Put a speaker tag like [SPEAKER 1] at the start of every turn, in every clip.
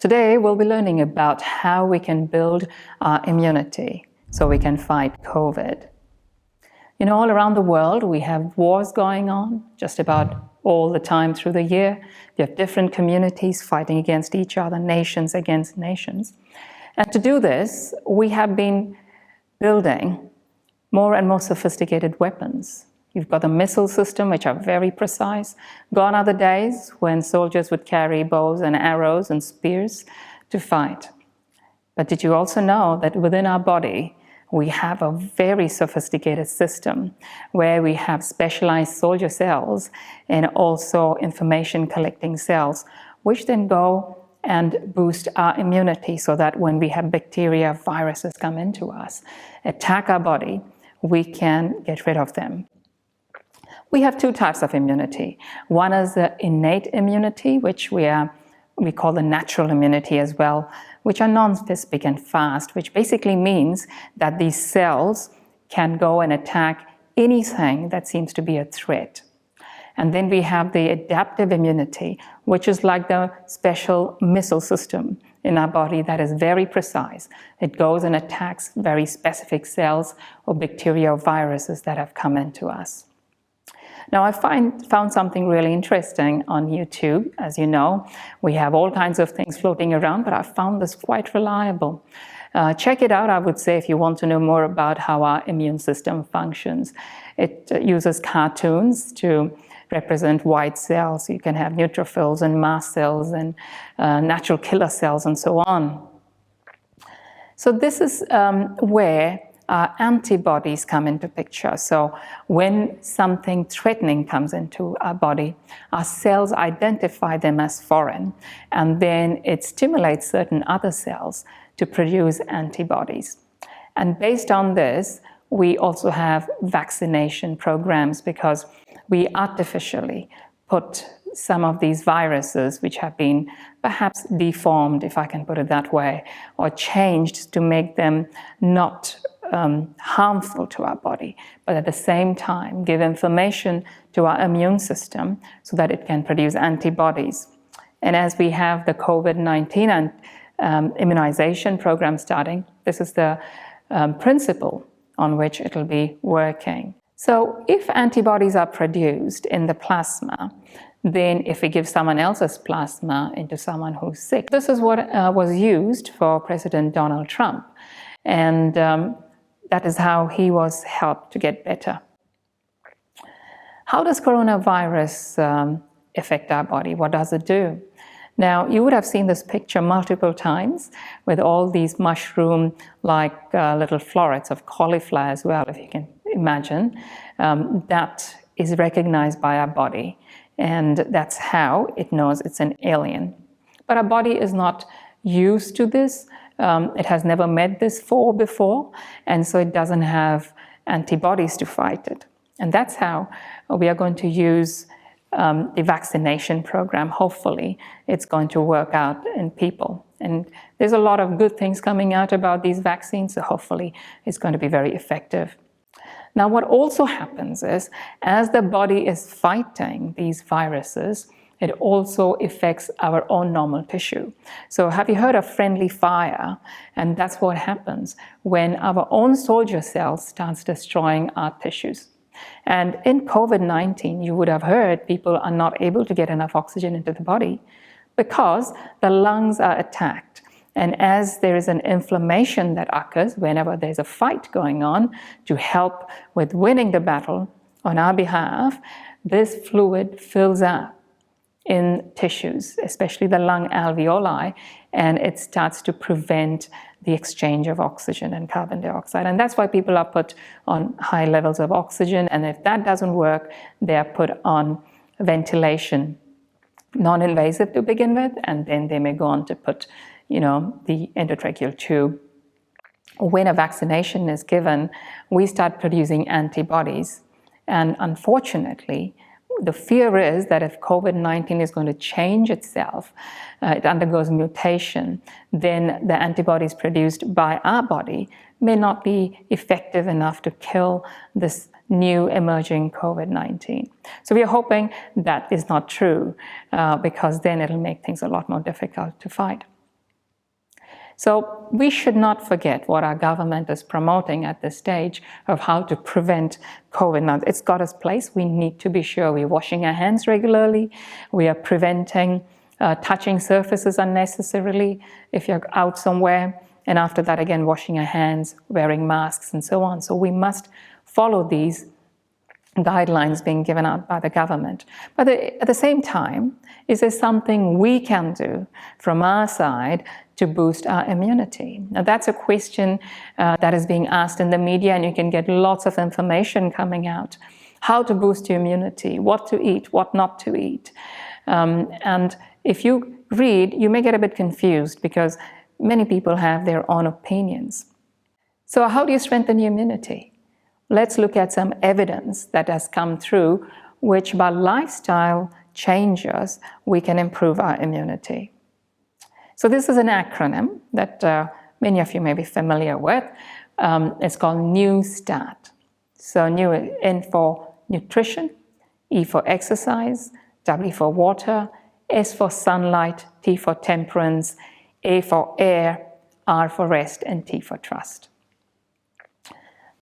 [SPEAKER 1] Today, we'll be learning about how we can build our immunity so we can fight COVID. You know, all around the world, we have wars going on just about all the time through the year. You have different communities fighting against each other, nations against nations. And to do this, we have been building more and more sophisticated weapons. You've got the missile system, which are very precise. Gone are the days when soldiers would carry bows and arrows and spears to fight. But did you also know that within our body, we have a very sophisticated system where we have specialized soldier cells and also information collecting cells, which then go and boost our immunity so that when we have bacteria, viruses come into us, attack our body, we can get rid of them. We have two types of immunity. One is the innate immunity, which we call the natural immunity as well, which are non-specific and fast, which basically means that these cells can go and attack anything that seems to be a threat. And then we have the adaptive immunity, which is like the special missile system in our body that is very precise. It goes and attacks very specific cells or bacteria or viruses that have come into us. Now, I found something really interesting on YouTube. As you know, we have all kinds of things floating around, but I found this quite reliable. Check it out, I would say, if you want to know more about how our immune system functions. It uses cartoons to represent white cells. You can have neutrophils and mast cells and natural killer cells and so on. So this is where antibodies come into picture. So when something threatening comes into our body, our cells identify them as foreign, and then it stimulates certain other cells to produce antibodies. And based on this, we also have vaccination programs because we artificially put some of these viruses, which have been perhaps deformed, if I can put it that way, or changed to make them not harmful to our body, but at the same time give information to our immune system so that it can produce antibodies. And as we have the COVID-19 immunization program starting, this is the principle on which it will be working. So if antibodies are produced in the plasma, then if we give someone else's plasma into someone who's sick, this is what was used for President Donald Trump. And that is how he was helped to get better. How does coronavirus affect our body? What does it do? Now, you would have seen this picture multiple times with all these mushroom-like little florets of cauliflower as well, if you can imagine. That is recognized by our body, and that's how it knows it's an alien. But our body is not used to this. It has never met this before, and so it doesn't have antibodies to fight it. And that's how we are going to use the vaccination program. Hopefully, it's going to work out in people. And there's a lot of good things coming out about these vaccines, so hopefully it's going to be very effective. Now, what also happens is, as the body is fighting these viruses, it also affects our own normal tissue. So have you heard of friendly fire? And that's what happens when our own soldier cells starts destroying our tissues. And in COVID-19, you would have heard people are not able to get enough oxygen into the body because the lungs are attacked. And as there is an inflammation that occurs whenever there's a fight going on to help with winning the battle on our behalf, this fluid fills up in tissues, especially the lung alveoli, and it starts to prevent the exchange of oxygen and carbon dioxide. And that's why people are put on high levels of oxygen, and if that doesn't work, they are put on ventilation, non-invasive to begin with, and then they may go on to put, the endotracheal tube. When a vaccination is given, we start producing antibodies, and unfortunately, the fear is that if COVID-19 is going to change itself, it undergoes mutation, then the antibodies produced by our body may not be effective enough to kill this new emerging COVID-19. So we are hoping that is not true, because then it'll make things a lot more difficult to fight. So we should not forget what our government is promoting at this stage of how to prevent COVID. Now, it's got its place. We need to be sure we're washing our hands regularly. We are preventing touching surfaces unnecessarily if you're out somewhere. And after that, again, washing our hands, wearing masks, and so on. So we must follow these guidelines being given out by the government. But at the same time, is there something we can do from our side to boost our immunity? Now, that's a question that is being asked in the media, and you can get lots of information coming out. How to boost your immunity, what to eat, what not to eat. And if you read, you may get a bit confused because many people have their own opinions. So how do you strengthen your immunity? Let's look at some evidence that has come through, which by lifestyle changes, we can improve our immunity. So this is an acronym that many of you may be familiar with. It's called NEWSTAT. So new, N for nutrition, E for exercise, W for water, S for sunlight, T for temperance, A for air, R for rest, and T for trust.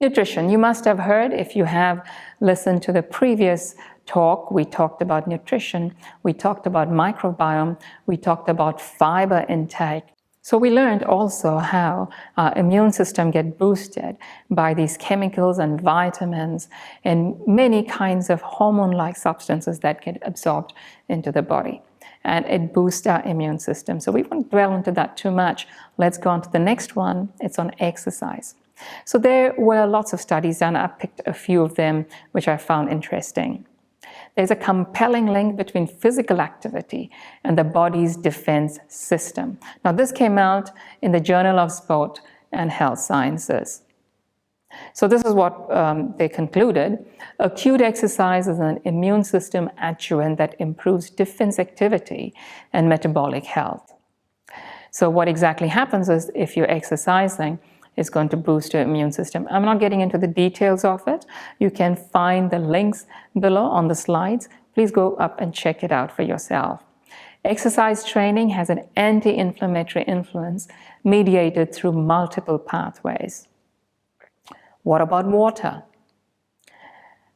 [SPEAKER 1] Nutrition. You must have heard, if you have listened to the previous talk, we talked about nutrition, we talked about microbiome, we talked about fiber intake. So we learned also how our immune system gets boosted by these chemicals and vitamins and many kinds of hormone-like substances that get absorbed into the body. And it boosts our immune system. So we won't dwell into that too much. Let's go on to the next one. It's on exercise. So there were lots of studies done. I picked a few of them, which I found interesting. There's a compelling link between physical activity and the body's defense system. Now, this came out in the Journal of Sport and Health Sciences. So this is what they concluded. Acute exercise is an immune system adjuvant that improves defense activity and metabolic health. So what exactly happens is if you're exercising, it's going to boost your immune system. I'm not getting into the details of it. You can find the links below on the slides. Please go up and check it out for yourself. Exercise training has an anti-inflammatory influence mediated through multiple pathways. What about water?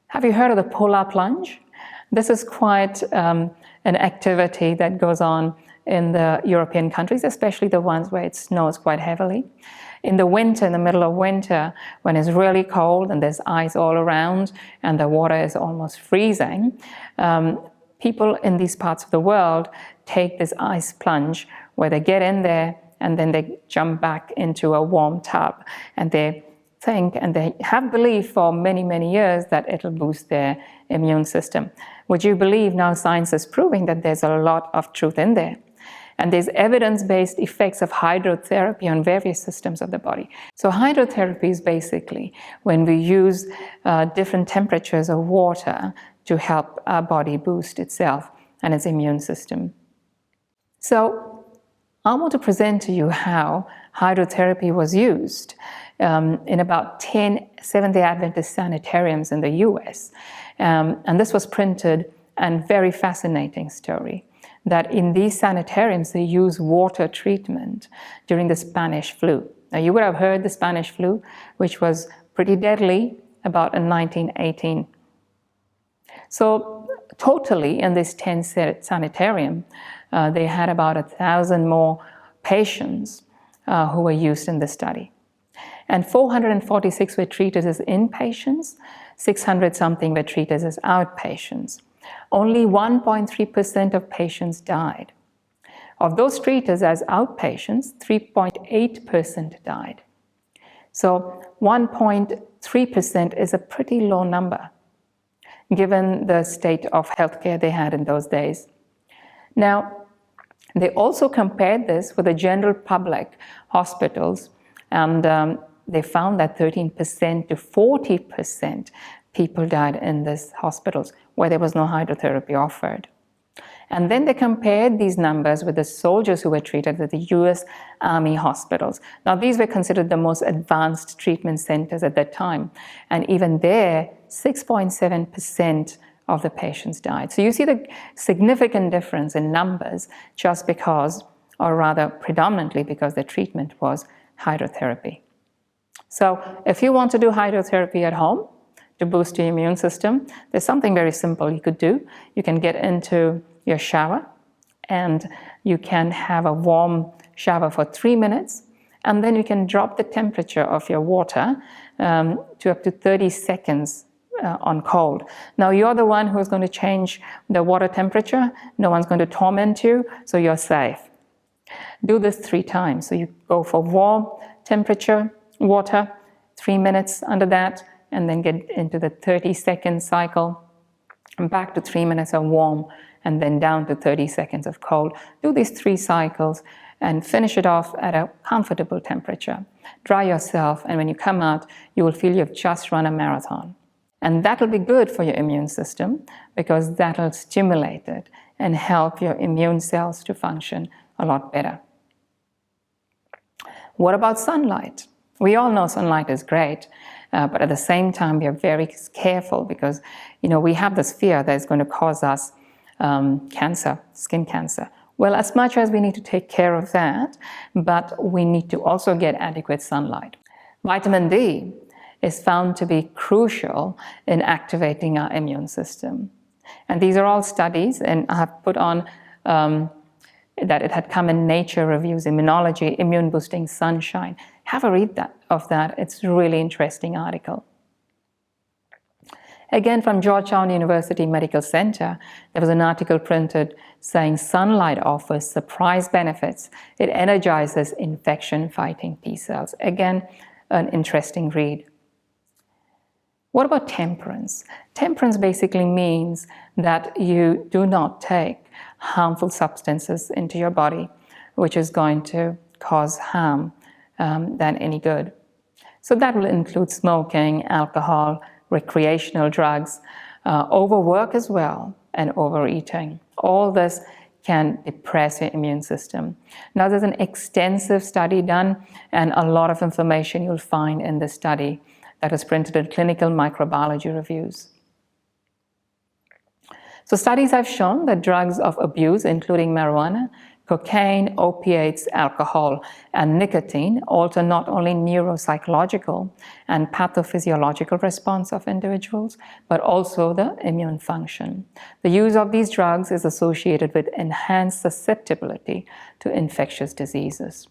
[SPEAKER 1] Have you heard of the polar plunge? This is quite an activity that goes on in the European countries, especially the ones where it snows quite heavily. In the winter, in the middle of winter, when it's really cold and there's ice all around and the water is almost freezing, people in these parts of the world take this ice plunge where they get in there and then they jump back into a warm tub, and they think and they have believed for many, many years that it'll boost their immune system. Would you believe now science is proving that there's a lot of truth in there? And there's evidence-based effects of hydrotherapy on various systems of the body. So hydrotherapy is basically when we use different temperatures of water to help our body boost itself and its immune system. So I want to present to you how hydrotherapy was used in about 10 Seventh-day Adventist sanitariums in the US. And this was printed, and very fascinating story, that in these sanitariums, they use water treatment during the Spanish flu. Now, you would have heard the Spanish flu, which was pretty deadly about in 1918. So totally in this 10 sanitarium, they had about 1,000 more patients who were used in the study. And 446 were treated as inpatients, 600 something were treated as outpatients. Only 1.3% of patients died. Of those treated as outpatients, 3.8% died. So 1.3% is a pretty low number, given the state of healthcare they had in those days. Now, they also compared this with the general public hospitals, and they found that 13% to 40% people died in these hospitals where there was no hydrotherapy offered. And then they compared these numbers with the soldiers who were treated at the US Army hospitals. Now, these were considered the most advanced treatment centers at that time. And even there, 6.7% of the patients died. So you see the significant difference in numbers just because or rather predominantly because the treatment was hydrotherapy. So if you want to do hydrotherapy at home to boost your immune system, there's something very simple you could do. You can get into your shower and you can have a warm shower for 3 minutes, and then you can drop the temperature of your water to up to 30 seconds on cold. Now you're the one who's going to change the water temperature. No one's going to torment you, so you're safe. Do this 3 times. So you go for warm temperature water, 3 minutes under that, and then get into the 30-second cycle, and back to 3 minutes of warm, and then down to 30 seconds of cold. Do these 3 cycles and finish it off at a comfortable temperature. Dry yourself, and when you come out, you will feel you've just run a marathon. And that will be good for your immune system because that will stimulate it and help your immune cells to function a lot better. What about sunlight? We all know sunlight is great, but at the same time, we are very careful because, we have this fear that it's going to cause us cancer, skin cancer. Well, as much as we need to take care of that, but we need to also get adequate sunlight. Vitamin D is found to be crucial in activating our immune system. And these are all studies, and I have put on that it had come in Nature Reviews, Immunology, Immune Boosting Sunshine. Have a read of that. It's a really interesting article. Again, from Georgetown University Medical Center, there was an article printed saying sunlight offers surprise benefits. It energizes infection-fighting T cells. Again, an interesting read. What about temperance? Temperance basically means that you do not take harmful substances into your body, which is going to cause harm than any good. So that will include smoking, alcohol, recreational drugs, overwork as well, and overeating. All this can depress your immune system. Now, there's an extensive study done, and a lot of information you'll find in this study that was printed in Clinical Microbiology Reviews. So studies have shown that drugs of abuse, including marijuana, cocaine, opiates, alcohol, and nicotine, alter not only neuropsychological and pathophysiological response of individuals, but also the immune function. The use of these drugs is associated with enhanced susceptibility to infectious diseases.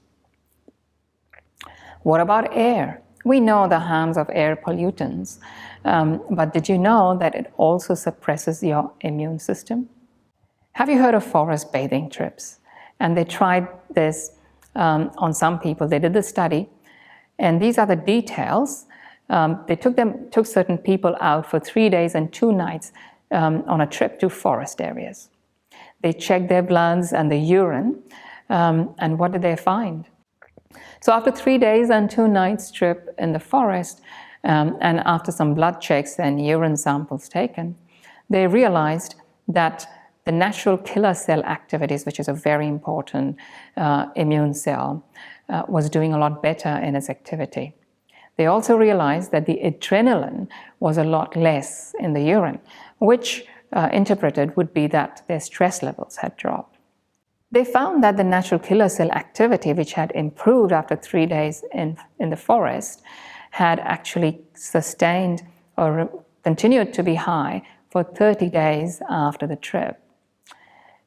[SPEAKER 1] What about air? We know the harms of air pollutants, but did you know that it also suppresses your immune system? Have you heard of forest bathing trips? And they tried this on some people. They did the study, and these are the details. They took certain people out for 3 days and 2 nights on a trip to forest areas. They checked their bloods and the urine, and what did they find? So after 3 days and 2 nights trip in the forest, and after some blood checks and urine samples taken, they realized that the natural killer cell activities, which is a very important immune cell, was doing a lot better in its activity. They also realized that the adrenaline was a lot less in the urine, which interpreted would be that their stress levels had dropped. They found that the natural killer cell activity, which had improved after 3 days in the forest, had actually sustained or continued to be high for 30 days after the trip.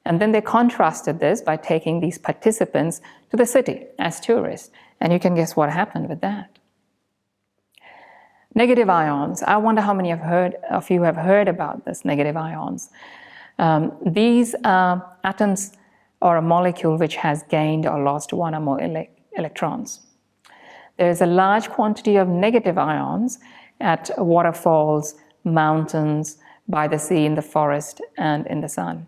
[SPEAKER 1] And then they contrasted this by taking these participants to the city as tourists. And you can guess what happened with that. Negative ions. I wonder how many of you have heard about this, negative ions. These are atoms or a molecule which has gained or lost 1 or more electrons. There is a large quantity of negative ions at waterfalls, mountains, by the sea, in the forest, and in the sun.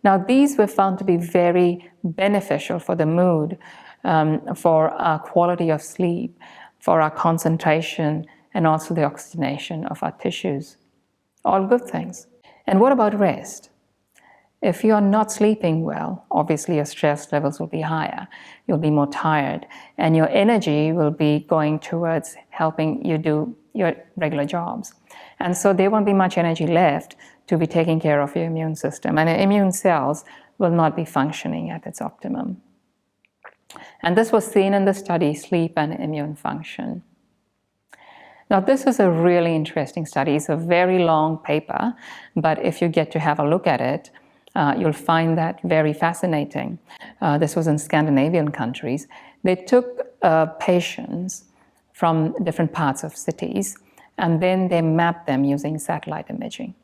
[SPEAKER 1] Now, these were found to be very beneficial for the mood, for our quality of sleep, for our concentration, and also the oxygenation of our tissues. All good things. And what about rest? If you're not sleeping well, obviously your stress levels will be higher. You'll be more tired, and your energy will be going towards helping you do your regular jobs. And so there won't be much energy left to be taking care of your immune system, and your immune cells will not be functioning at its optimum. And this was seen in the study Sleep and Immune Function. Now, this is a really interesting study. It's a very long paper, but if you get to have a look at it, you'll find that very fascinating. This was in Scandinavian countries. They took patients from different parts of cities, and then they mapped them using satellite imaging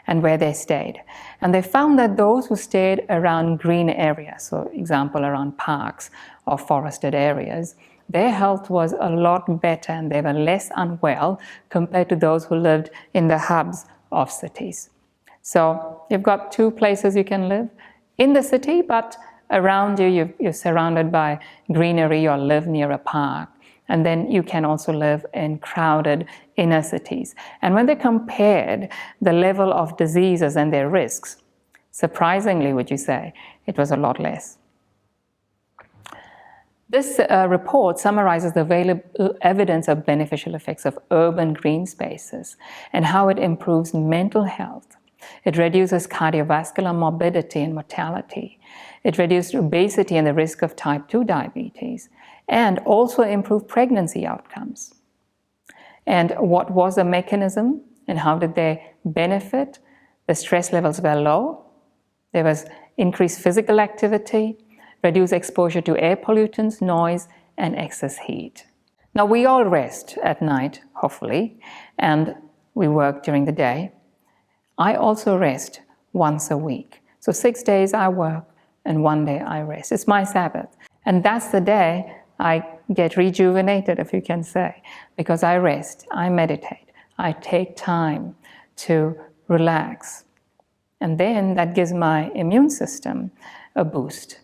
[SPEAKER 1] and where they stayed. And they found that those who stayed around green areas, so example around parks or forested areas, their health was a lot better and they were less unwell compared to those who lived in the hubs of cities. So you've got two places you can live in the city, but around you, you're surrounded by greenery or live near a park. And then you can also live in crowded inner cities. And when they compared the level of diseases and their risks, surprisingly, would you say, it was a lot less. This report summarizes the available evidence of beneficial effects of urban green spaces and how it improves mental health. It reduces cardiovascular morbidity and mortality. It reduced obesity and the risk of type 2 diabetes, and also improved pregnancy outcomes. And what was the mechanism and how did they benefit? The stress levels were low. There was increased physical activity, reduced exposure to air pollutants, noise, and excess heat. Now, we all rest at night, hopefully, and we work during the day. I also rest once a week. So 6 days I work and 1 day I rest. It's my Sabbath. And that's the day I get rejuvenated, if you can say, because I rest, I meditate, I take time to relax. And then that gives my immune system a boost.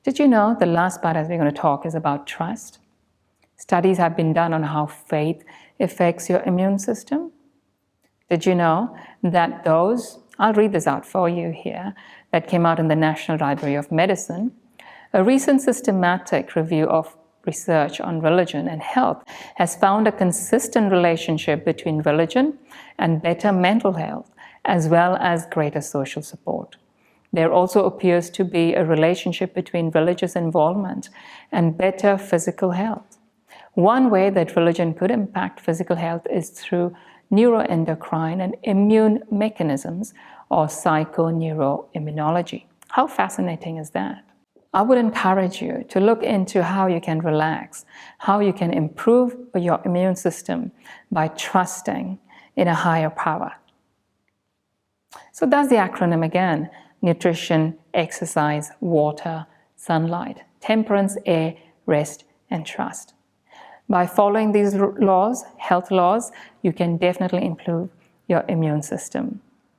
[SPEAKER 1] Did you know the last part as we're going to talk is about trust? Studies have been done on how faith affects your immune system. Did you know that those, I'll read this out for you here, that came out in the National Library of Medicine. A recent systematic review of research on religion and health has found a consistent relationship between religion and better mental health, as well as greater social support. There also appears to be a relationship between religious involvement and better physical health. One way that religion could impact physical health is through neuroendocrine and immune mechanisms, or psychoneuroimmunology. How fascinating is that? I would encourage you to look into how you can relax, how you can improve your immune system by trusting in a higher power. So that's the acronym again: nutrition, exercise, water, sunlight, temperance, air, rest, and trust. By following these laws, health laws, you can definitely improve your immune system.